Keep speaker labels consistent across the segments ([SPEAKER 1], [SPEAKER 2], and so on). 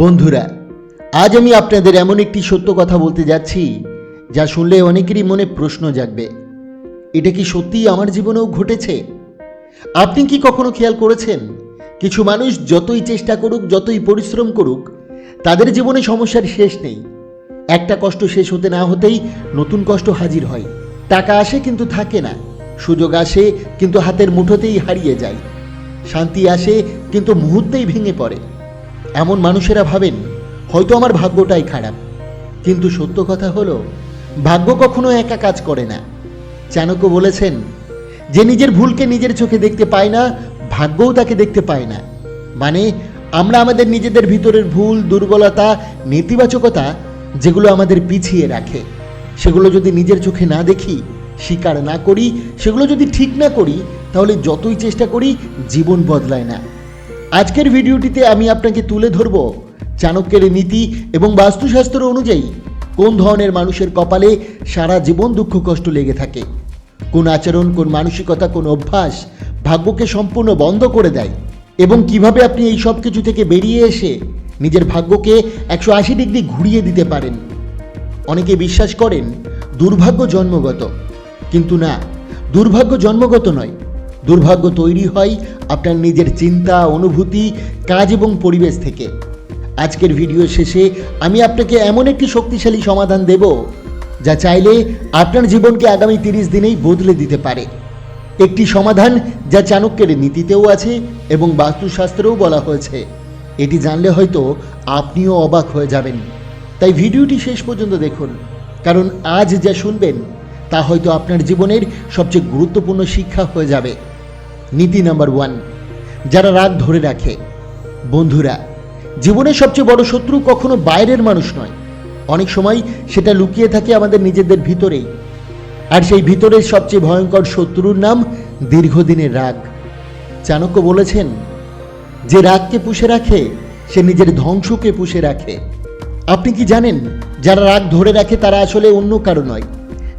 [SPEAKER 1] বন্ধুরা, আজ আমি আপনাদের এমন একটি সত্য কথা বলতে যাচ্ছি যা শুনলে অনেকেরই মনে প্রশ্ন জাগবে। এটা কি সত্যিই আমার জীবনেও ঘটেছে? আপনি কি কখনো খেয়াল করেছেন, কিছু মানুষ যতই চেষ্টা করুক, যতই পরিশ্রম করুক, তাদের জীবনে সমস্যার শেষ নেই। একটা কষ্ট শেষ হতে না হতেই নতুন কষ্ট হাজির হয়। টাকা আসে কিন্তু থাকে না, সুযোগ আসে কিন্তু হাতের মুঠোতেই হারিয়ে যায়, শান্তি আসে কিন্তু মুহূর্তেই ভেঙে পড়ে। এমন মানুষেরা ভাবেন হয়তো আমার ভাগ্যটাই খারাপ, কিন্তু সত্য কথা হলো ভাগ্য কখনো একা কাজ করে না। চাণক্য বলেছেন, যে নিজের ভুলকে নিজের চোখে দেখতে পায় না, ভাগ্যও তাকে দেখতে পায় না। মানে আমরা আমাদের নিজেদের ভিতরের ভুল, দুর্বলতা, নেতিবাচকতা যেগুলো আমাদের পিছিয়ে রাখে, সেগুলো যদি নিজের চোখে না দেখি, স্বীকার না করি, সেগুলো যদি ঠিক না করি, তাহলে যতই চেষ্টা করি জীবন বদলায় না। আজকের ভিডিওটিতে আমি আপনাকে তুলে ধরব চাণক্যের নীতি এবং বাস্তুশাস্ত্র অনুযায়ী কোন ধরনের মানুষের কপালে সারা জীবন দুঃখ কষ্ট লেগে থাকে, কোন আচরণ, কোন মানসিকতা, কোন অভ্যাস ভাগ্যকে সম্পূর্ণ বন্ধ করে দেয়, এবং কিভাবে আপনি এই সব কিছু থেকে বেরিয়ে এসে নিজের ভাগ্যকে 180 ডিগ্রি ঘুরিয়ে দিতে পারেন। অনেকে বিশ্বাস করেন দুর্ভাগ্য জন্মগত, কিন্তু না, দুর্ভাগ্য জন্মগত নয়। দুর্ভাগ্য তৈরি হয় আপনার নিজের চিন্তা, অনুভূতি, কাজ এবং পরিবেশ থেকে। আজকের ভিডিও শেষে আমি আপনাকে এমন একটি শক্তিশালী সমাধান দেব যা চাইলে আপনার জীবনকে আগামী 30 দিনেই বদলে দিতে পারে। একটি সমাধান যা চাণক্যের নীতিতেও আছে এবং বাস্তুশাস্ত্রেও বলা হয়েছে। এটি জানলে হয়তো আপনিও অবাক হয়ে যাবেন। তাই ভিডিওটি শেষ পর্যন্ত দেখুন, কারণ আজ যা শুনবেন তা হয়তো আপনার জীবনের সবচেয়ে গুরুত্বপূর্ণ শিক্ষা হয়ে যাবে। নীতি নাম্বার 1, যারা রাগ ধরে রাখে। বন্ধুরা, জীবনের সবচেয়ে বড় শত্রু কখনো বাইরের মানুষ নয়, অনেক সময় সেটা লুকিয়ে থাকে আমাদের নিজেদের ভিতরেই। আর সেই ভিতরের সবচেয়ে ভয়ঙ্কর শত্রুর নাম দীর্ঘদিনের রাগ। চাণক্য বলেছেন, যে রাগকে পুষে রাখে সে নিজের ধ্বংসকে পুষে রাখে। আপনি কি জানেন, যারা রাগ ধরে রাখে তারা আসলে অন্য কারো নয়,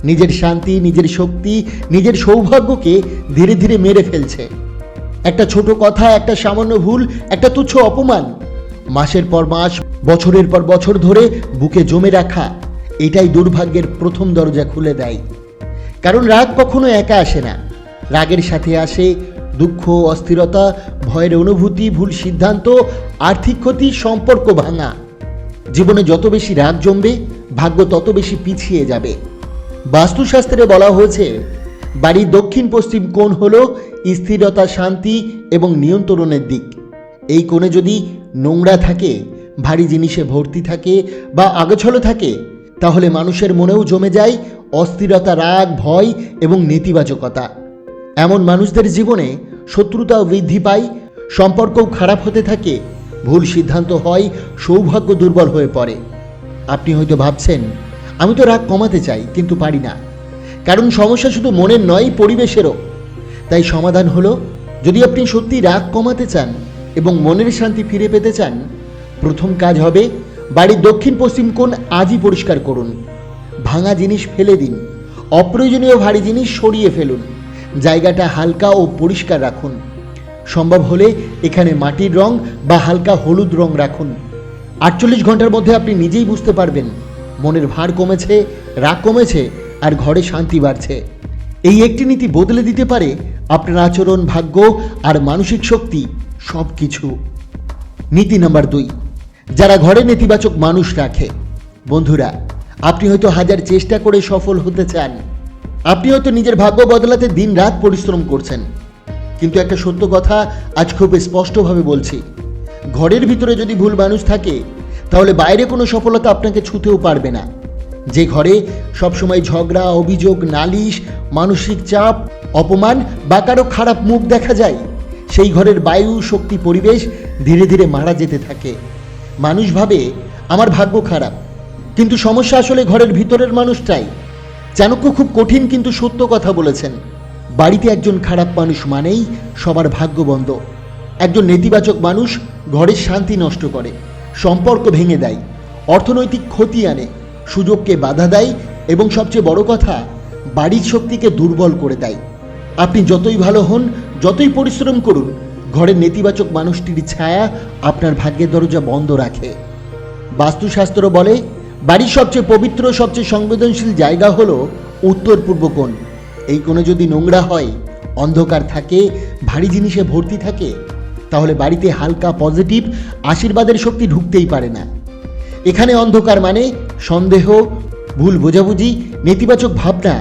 [SPEAKER 1] নিজের শান্তি, নিজের শক্তি, নিজের সৌভাগ্যকে ধীরে ধীরে মেরে ফেলছে। একটা ছোট কথা, একটা সামান্য ভুল, একটা তুচ্ছ অপমান মাসের পর মাস, বছরের পর বছর ধরে বুকে জমে রাখা, এটাই দুর্ভাগ্যের প্রথম দরজা খুলে দেয়। কারণ রাগ কখনো একা আসে না, রাগের সাথে আসে দুঃখ, অস্থিরতা, ভয়ের অনুভূতি, ভুল সিদ্ধান্ত, আর্থিক ক্ষতি, সম্পর্ক ভাঙা। জীবনে যত বেশি রাগ জমবে, ভাগ্য তত বেশি পিছিয়ে যাবে। বাস্তুশাস্ত্রে বলা হয়েছে, বাড়ির দক্ষিণ পশ্চিম কোণ হলো স্থিরতা, শান্তি এবং নিয়ন্ত্রণের দিক। এই কোণে যদি নোংরা থাকে, ভারী জিনিসে ভর্তি থাকে বা আগোছালো থাকে, তাহলে মানুষের মনেও জমে যায় অস্থিরতা, রাগ, ভয় এবং নেতিবাচকতা। এমন মানুষদের জীবনে শত্রুতাও বৃদ্ধি পায়, সম্পর্কও খারাপ হতে থাকে, ভুল সিদ্ধান্ত হয়, সৌভাগ্য দুর্বল হয়ে পড়ে। আপনি হয়তো ভাবছেন, আমি তো রাগ কমাতে চাই কিন্তু পারি না। কারণ সমস্যা শুধু মনের নয়, পরিবেশেরও। তাই সমাধান হলো, যদি আপনি সত্যি রাগ কমাতে চান এবং মনের শান্তি ফিরে পেতে চান, প্রথম কাজ হবে বাড়ির দক্ষিণ পশ্চিম কোণ আজই পরিষ্কার করুন। ভাঙা জিনিস ফেলে দিন, অপ্রয়োজনীয় ভারী জিনিস সরিয়ে ফেলুন, জায়গাটা হালকা ও পরিষ্কার রাখুন। সম্ভব হলে এখানে মাটির রং বা হালকা হলুদ রং রাখুন। 48 ঘন্টার মধ্যে আপনি নিজেই বুঝতে পারবেন মনের ভার কমেছে, রাগ কমেছে আর ঘরে শান্তি বাড়ছে। এই একটি নীতি বদলে দিতে পারে আপনার আচরণ, ভাগ্য আর মানসিক শক্তি সব কিছু। নীতি নাম্বার 2, যারা ঘরে নেতিবাচক মানুষ রাখে। বন্ধুরা, আপনি হয়তো হাজার চেষ্টা করে সফল হতে চান, আপনি হয়তো নিজের ভাগ্য বদলাতে দিন রাত পরিশ্রম করছেন, কিন্তু একটা সত্য কথা আজ খুব স্পষ্টভাবে বলছি, ঘরের ভিতরে যদি ভুল মানুষ থাকে, তাহলে বাইরে কোনো সফলতা আপনাকে ছুঁতেও পারবে না। যে ঘরে সবসময় ঝগড়া, অভিযোগ, নালিশ, মানসিক চাপ, অপমান বা কারো খারাপ মুখ দেখা যায়, সেই ঘরের বায়ু, শক্তি, পরিবেশ ধীরে ধীরে মারা যেতে থাকে। মানুষ ভাবে আমার ভাগ্য খারাপ, কিন্তু সমস্যা আসলে ঘরের ভিতরের মানুষটাই। চাণক্য খুব কঠিন কিন্তু সত্য কথা বলেছেন, বাড়িতে একজন খারাপ মানুষ মানেই সবার ভাগ্য বন্ধ। একজন নেতিবাচক মানুষ ঘরের শান্তি নষ্ট করে, সম্পর্ক ভেঙে দেয়, অর্থনৈতিক ক্ষতি আনে, সুযোগকে বাধা দেয় এবং সবচেয়ে বড় কথা, বাড়ির শক্তিকে দুর্বল করে দেয়। আপনি যতই ভালো হন, যতই পরিশ্রম করুন, ঘরের নেতিবাচক মানুষটির ছায়া আপনার ভাগ্যের দরজা বন্ধ রাখে। বাস্তুশাস্ত্র বলে বাড়ির সবচেয়ে পবিত্র সবচেয়ে সংবেদনশীল জায়গা হলো উত্তর পূর্ব কোণ। এই কোণে যদি নোংরা হয়, অন্ধকার থাকে, ভারী জিনিসে ভর্তি থাকে, তাহলে বাড়িতে হালকা পজিটিভ আশীর্বাদের শক্তি ঢুকতেই পারে না। এখানে অন্ধকার মানে সন্দেহ, ভুল বোঝাবুঝি, নেতিবাচক ভাবনা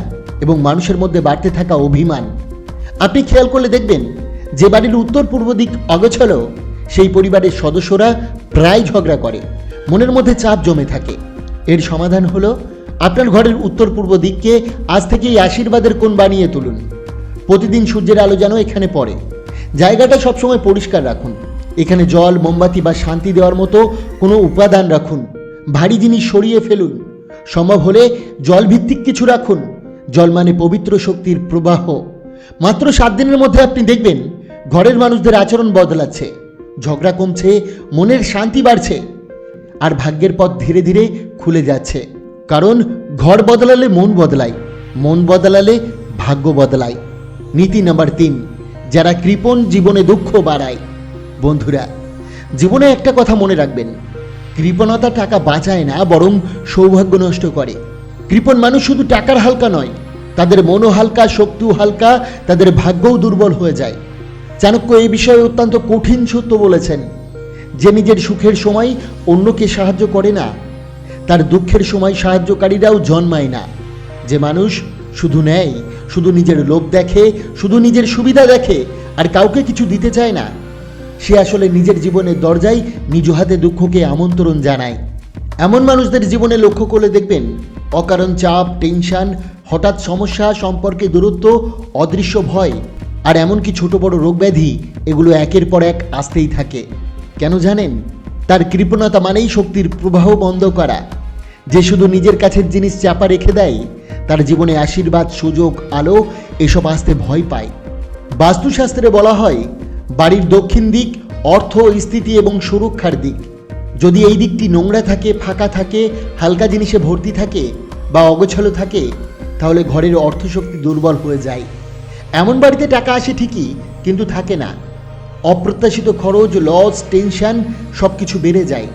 [SPEAKER 1] এবং মানুষের মধ্যে বাড়তে থাকা অভিমান। আপনি খেয়াল করলে দেখবেন যে বাড়ির উত্তর পূর্ব দিক অগোছালো, সেই পরিবারের সদস্যরা প্রায় ঝগড়া করে, মনের মধ্যে চাপ জমে থাকে। এর সমাধান হলো আপনার ঘরের উত্তর পূর্ব দিককে আজ থেকেই আশীর্বাদের কোণ বানিয়ে তুলুন। প্রতিদিন সূর্যের আলো যেন এখানে পড়ে। জায়গাটা সবসময় পরিষ্কার রাখুন। এখানে জল, মোমবাতি বা শান্তি দেওয়ার মতো কোনো উপাদান রাখুন। ভারী জিনিস সরিয়ে ফেলুন। সম্ভব হলে জলভিত্তিক কিছু রাখুন। জল মানে পবিত্র শক্তির প্রবাহ। মাত্র 7 দিনের মধ্যে আপনি দেখবেন ঘরের মানুষদের আচরণ বদলাচ্ছে, ঝগড়া কমছে, মনের শান্তি বাড়ছে, আর ভাগ্যের পথ ধীরে ধীরে খুলে যাচ্ছে। কারণ ঘর বদলালে মন বদলায়, মন বদলালে ভাগ্য বদলায়। নীতি নাম্বার 3, যারা কৃপণ জীবনে দুঃখ বাড়ায়। বন্ধুরা, জীবনে একটা কথা মনে রাখবেন, কৃপণতা টাকা বাঁচায় না, বরং সৌভাগ্য নষ্ট করে। কৃপণ মানুষ শুধু টাকার হালকা নয়, তাদের মনও হালকা, শক্তিও হালকা, তাদের ভাগ্যও দুর্বল হয়ে যায়। চাণক্য এই বিষয়ে অত্যন্ত কঠিন সত্য বলেছেন, যে নিজের সুখের সময় অন্যকে সাহায্য করে না, তার দুঃখের সময় সাহায্যকারীরাও জন্মায় না। যে মানুষ শুধু নেয়, শুধু নিজের লোভ দেখে, শুধু নিজের সুবিধা দেখে, আর কাউকে কিছু দিতে চায় না, সে আসলে নিজের জীবনের দরজায় নিজ হাতে দুঃখকে আমন্ত্রণ জানায়। এমন মানুষদের জীবনে লক্ষ্য করলে দেখবেন অকারণ চাপ, টেনশন, হঠাৎ সমস্যা, সম্পর্কে দূরত্ব, অদৃশ্য ভয়, আর এমনকি ছোট বড় রোগ ব্যাধি, এগুলো একের পর এক আসতেই থাকে। কেন জানেন? তার কৃপণতা মানেই শক্তির প্রবাহ বন্ধ করা। যে শুধু নিজের কাছের জিনিস চাপা রেখে দেয়, তার জীবনে আশীর্বাদ, সুযোগ, আলো এসব আসতে ভয় পায়। বাস্তুশাস্ত্রে বলা হয় বাড়ির দক্ষিণ দিক অর্থ, স্থিতি এবং সুরক্ষার দিক। যদি এই দিকটি নোংরা থাকে, ফাঁকা থাকে, হালকা জিনিসে ভর্তি থাকে বা অগোছালো থাকে, তাহলে ঘরের অর্থশক্তি দুর্বল হয়ে যায়। এমন বাড়িতে টাকা আসে ঠিকই, কিন্তু থাকে না। অপ্রত্যাশিত খরচ, লস, টেনশন সব কিছু বেড়ে যায়।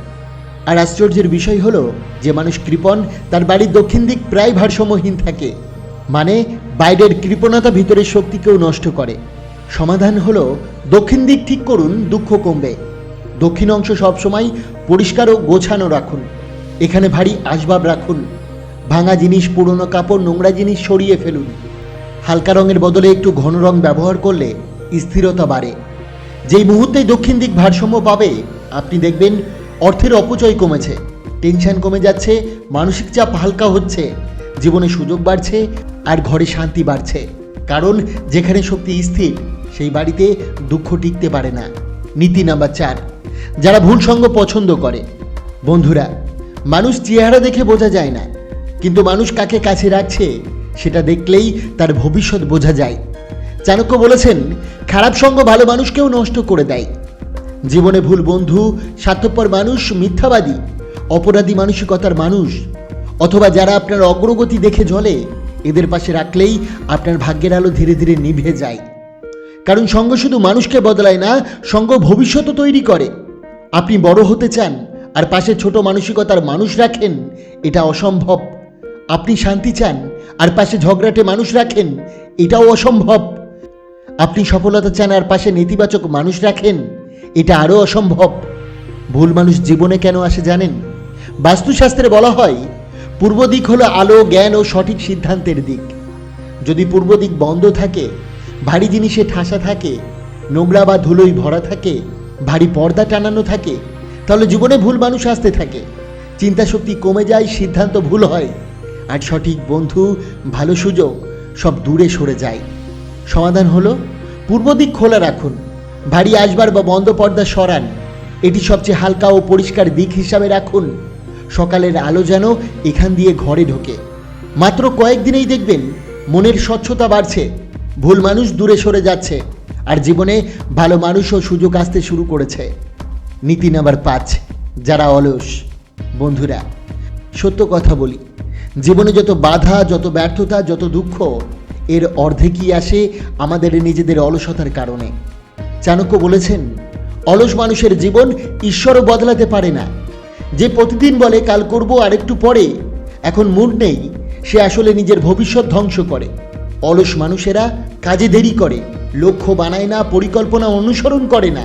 [SPEAKER 1] আর আশ্চর্যের বিষয় হলো যে মানুষ কৃপণ, তার বাড়ির দক্ষিণ দিক প্রায় ভারসাম্যহীন থাকে। মানে বাইরের কৃপণতা ভিতরের শক্তিকেও নষ্ট করে। সমাধান হলো দক্ষিণ দিক ঠিক করুন, দুঃখ কমবে। দক্ষিণ অংশ সবসময় পরিষ্কার ও গোছানো রাখুন। এখানে ভারী আসবাব রাখুন। ভাঙা জিনিস, পুরনো কাপড়, নোংরা জিনিস সরিয়ে ফেলুন। হালকা রঙের বদলে একটু ঘন রং ব্যবহার করলে স্থিরতা বাড়ে। যেই মুহূর্তেই দক্ষিণ দিক ভারসাম্য পাবে, আপনি দেখবেন অর্থের অপচয় কমেছে, টেনশন কমে যাচ্ছে, মানসিক চাপ হালকা হচ্ছে, জীবনে সুযোগ বাড়ছে, আর ঘরে শান্তি বাড়ছে। কারণ যেখানে শক্তি স্থির, সেই বাড়িতে দুঃখ টিকতে পারে না। নীতি নাম্বার 4, যারা ভুল সঙ্গ পছন্দ করে। বন্ধুরা, মানুষ চেহারা দেখে বোঝা যায় না, কিন্তু মানুষ কাকে কাছে রাখছে সেটা দেখলেই তার ভবিষ্যৎ বোঝা যায়। চাণক্য বলেছেন, খারাপ সঙ্গ ভালো মানুষকেও নষ্ট করে দেয়। জীবনে ভুল বন্ধু, স্বার্থপর মানুষ, মিথ্যাবাদী, অপরাধী মানসিকতার মানুষ, অথবা যারা আপনার অগ্রগতি দেখে জ্বলে, এদের পাশে রাখলেই আপনার ভাগ্যের আলো ধীরে ধীরে নিভে যায়। কারণ সঙ্গ শুধু মানুষকে বদলায় না, সঙ্গ ভবিষ্যৎও তৈরি করে। আপনি বড় হতে চান আর পাশে ছোট মানসিকতার মানুষ রাখেন, এটা অসম্ভব। আপনি শান্তি চান আর পাশে ঝগড়াটে মানুষ রাখেন, এটাও অসম্ভব। আপনি সফলতা চান আর পাশে নেতিবাচক মানুষ রাখেন, এটা আরও অসম্ভব। ভুল মানুষ জীবনে কেন আসে জানেন? বাস্তুশাস্ত্রে বলা হয় পূর্ব দিক হলো আলো, জ্ঞান ও সঠিক সিদ্ধান্তের দিক। যদি পূর্ব দিক বন্ধ থাকে, ভারী জিনিসে ঠাসা থাকে, নোংরা বা ধুলোয় ভরা থাকে, ভারী পর্দা টানানো থাকে, তাহলে জীবনে ভুল মানুষ আসতে থাকে। চিন্তা শক্তি কমে যায়, সিদ্ধান্ত ভুল হয়, আর সঠিক বন্ধু, ভালো সুযোগ সব দূরে সরে যায়। সমাধান হলো পূর্ব দিক খোলা রাখুন, ভারী আসবার বা বন্ধ পর্দা সরান। এটি সবচেয়ে হালকা ও পরিষ্কার দিক হিসাবে রাখুন। সকালের আলো যেন এখান দিয়ে ঘরে ঢোকে। মাত্র কয়েকদিনেই দেখবেন মনের স্বচ্ছতা বাড়ছে, ভুল মানুষ দূরে সরে যাচ্ছে, আর জীবনে ভালো মানুষ ও সুযোগ আসতে শুরু করেছে। নীতি নাম্বার 5, যারা অলস। বন্ধুরা, সত্য কথা বলি, জীবনে যত বাধা, যত ব্যর্থতা, যত দুঃখ, এর অর্ধেকই আসে আমাদের নিজেদের অলসতার কারণে। চাণক্য বলেছেন, অলস মানুষের জীবন ঈশ্বরও বদলাতে পারে না, যে প্রতিদিন বলে কাল করব আর একটু পরে, এখন মুড নেই, সে আসলে নিজের ভবিষ্যৎ ধ্বংস করে। অলস মানুষেরা কাজে দেরি করে, লক্ষ্য বানায় না, পরিকল্পনা অনুসরণ করে না,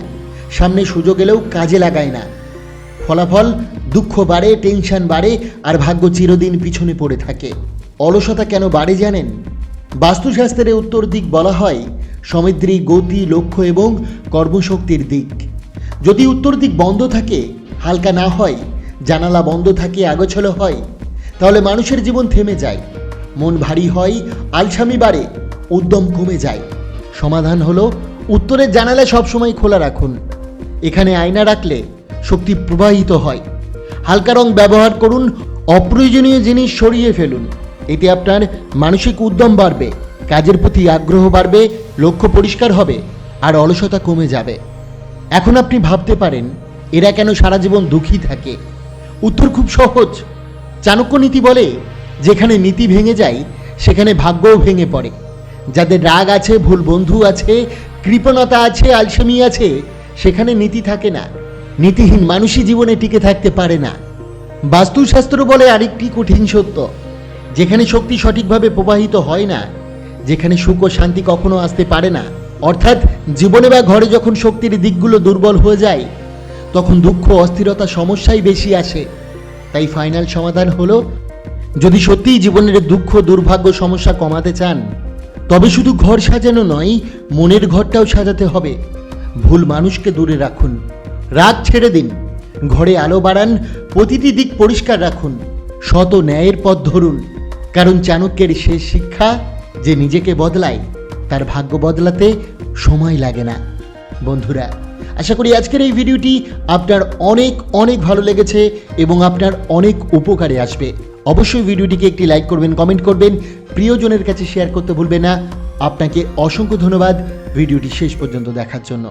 [SPEAKER 1] সামনে সুযোগ এলেও কাজে লাগায় না। ফলাফল দুঃখ বাড়ে, টেনশন বাড়ে, আর ভাগ্য চিরদিন পিছনে পড়ে থাকে। অলসতা কেন বাড়ে জানেন? বাস্তুশাস্ত্রের উত্তর দিক বলা হয় সামুদ্রিক গতি, লক্ষ্য এবং কর্মশক্তির দিক। যদি উত্তর দিক বন্ধ থাকে, হালকা না হয়, জানালা বন্ধ থাকে, আগোছালো হয়, তাহলে মানুষের জীবন থেমে যায়, মন ভারী হয়, আলসামি বাড়ে, উদ্যম কমে যায়। সমাধান হলো উত্তরের জানালা সবসময় খোলা রাখুন। এখানে আয়না রাখলে শক্তি প্রবাহিত হয়। হালকা রং ব্যবহার করুন, অপ্রয়োজনীয় জিনিস সরিয়ে ফেলুন। এতে আপনার মানসিক উদ্যম বাড়বে, কাজের প্রতি আগ্রহ বাড়বে, লক্ষ্য পরিষ্কার হবে, আর অলসতা কমে যাবে। এখন আপনি ভাবতে পারেন, এরা কেন সারা জীবন দুঃখী থাকে? উত্তর খুব সহজ। চাণক্য নীতি বলে, যেখানে নীতি ভেঙে যায় সেখানে ভাগ্যও ভেঙে পড়ে। যাদের রাগ আছে, ভুল বন্ধু আছে, কৃপণতা আছে, আলসেমি আছে, সেখানে নীতি থাকে না। নীতিহীন মানুষই জীবনে টিকে থাকতে পারে না। বাস্তুশাস্ত্র বলে আরেকটি কঠিন সত্য, যেখানে শক্তি সঠিকভাবে প্রবাহিত হয় না, যেখানে সুখ ও শান্তি কখনো আসতে পারে না, অর্থাৎ জীবনে বা ঘরে যখন শক্তির দিকগুলো দুর্বল হয়ে যায়, তখন দুঃখ, অস্থিরতা, সমস্যাই বেশি আসে। তাই ফাইনাল সমাধান হলো, যদি সত্যিই জীবনের দুঃখ, দুর্ভাগ্য, সমস্যা কমাতে চান, তবে শুধু ঘর সাজানো নয়, মনের ঘরটাও সাজাতে হবে। ভুল মানুষকে দূরে রাখুন, রাগ ছেড়ে দিন, ঘরে আলো বাড়ান, প্রতিটি দিক পরিষ্কার রাখুন, সৎ ও ন্যায়ের পথ ধরুন। কারণ চাণক্যের শেষ শিক্ষা, যে নিজেকে বদলায় তার ভাগ্য বদলাতে সময় লাগে না। বন্ধুরা, আশা করি আজকের এই ভিডিওটি আপনার অনেক অনেক ভালো লেগেছে এবং আপনার অনেক উপকারে আসবে। অবশ্যই ভিডিওটিকে একটি লাইক করবেন, কমেন্ট করবেন, প্রিয়জনের কাছে শেয়ার করতে ভুলবেন না। আপনাকে অসংখ্য ধন্যবাদ ভিডিওটি শেষ পর্যন্ত দেখার জন্য।